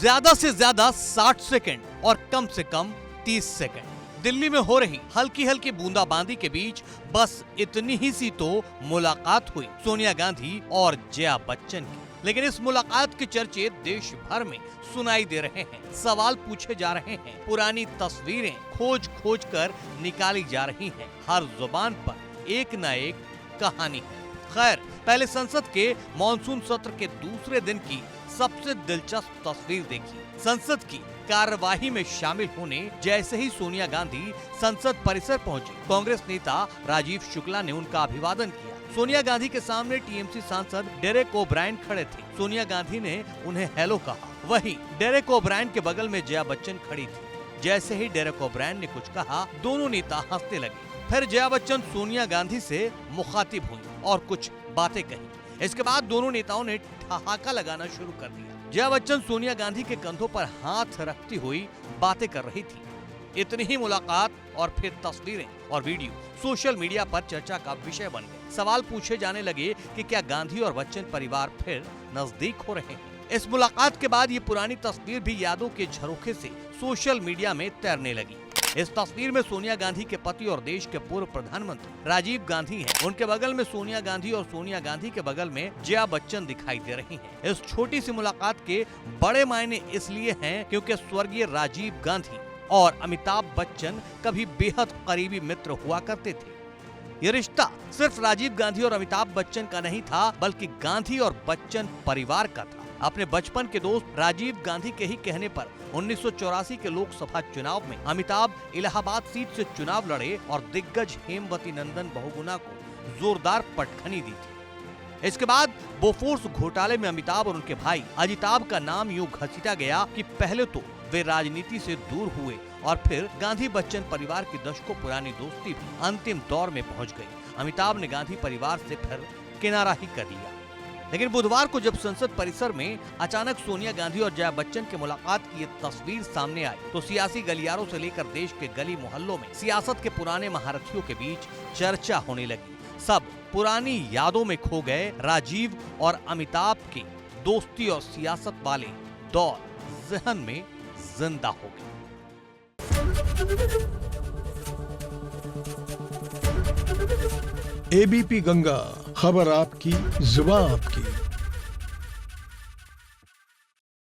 ज्यादा से ज्यादा 60 सेकंड और कम से कम 30 सेकंड। दिल्ली में हो रही हल्की हल्की बूंदाबांदी के बीच बस इतनी ही सी तो मुलाकात हुई सोनिया गांधी और जया बच्चन की। लेकिन इस मुलाकात के चर्चे देश भर में सुनाई दे रहे हैं, सवाल पूछे जा रहे हैं, पुरानी तस्वीरें खोज खोज कर निकाली जा रही हैं। हर जुबान पर एक न एक कहानी है। खैर, पहले संसद के मॉनसून सत्र के दूसरे दिन की सबसे दिलचस्प तस्वीर देखिए। संसद की कार्यवाही में शामिल होने जैसे ही सोनिया गांधी संसद परिसर पहुंची, कांग्रेस नेता राजीव शुक्ला ने उनका अभिवादन किया। सोनिया गांधी के सामने टीएमसी सांसद डेरेक ओब्रायन खड़े थे। सोनिया गांधी ने उन्हें हेलो कहा। वहीं डेरेक ओब्रायन के बगल में जया बच्चन खड़ी थी। जैसे ही डेरेक ओब्रायन ने कुछ कहा, दोनों नेता हंसने लगे। फिर जया बच्चन सोनिया गांधी से मुखातिब हुई और कुछ बातें कही। इसके बाद दोनों नेताओं ने ठहाका लगाना शुरू कर दिया। जया बच्चन सोनिया गांधी के कंधों पर हाथ रखती हुई बातें कर रही थी। इतनी ही मुलाकात और फिर तस्वीरें और वीडियो सोशल मीडिया पर चर्चा का विषय बन गए। सवाल पूछे जाने लगे कि क्या गांधी और बच्चन परिवार फिर नजदीक हो रहे हैं। इस मुलाकात के बाद ये पुरानी तस्वीर भी यादों के झरोखे से सोशल मीडिया में तैरने लगी। इस तस्वीर में सोनिया गांधी के पति और देश के पूर्व प्रधानमंत्री राजीव गांधी हैं। उनके बगल में सोनिया गांधी और सोनिया गांधी के बगल में जया बच्चन दिखाई दे रही हैं। इस छोटी सी मुलाकात के बड़े मायने इसलिए हैं क्योंकि स्वर्गीय राजीव गांधी और अमिताभ बच्चन कभी बेहद करीबी मित्र हुआ करते थे। ये रिश्ता सिर्फ राजीव गांधी और अमिताभ बच्चन का नहीं था, बल्कि गांधी और बच्चन परिवार का था। अपने बचपन के दोस्त राजीव गांधी के ही कहने पर 1984 के लोकसभा चुनाव में अमिताभ इलाहाबाद सीट से चुनाव लड़े और दिग्गज हेमवती नंदन बहुगुणा को जोरदार पटखनी दी थी। इसके बाद बोफोर्स घोटाले में अमिताभ और उनके भाई अजिताभ का नाम यूं घसीटा गया कि पहले तो वे राजनीति से दूर हुए और फिर गांधी बच्चन परिवार की दशकों पुरानी दोस्ती भी अंतिम दौर में पहुंच गई। अमिताभ ने गांधी परिवार से फिर किनारा ही कर लिया। लेकिन बुधवार को जब संसद परिसर में अचानक सोनिया गांधी और जया बच्चन की मुलाकात की ये तस्वीर सामने आई, तो सियासी गलियारों से लेकर देश के गली मोहल्लों में सियासत के पुराने महारथियों के बीच चर्चा होने लगी। सब पुरानी यादों में खो गए। राजीव और अमिताभ के दोस्ती और सियासत वाले दौर जहन में जिंदा हो गए। एबीपी गंगा, खबर आपकी, जुबान आपकी।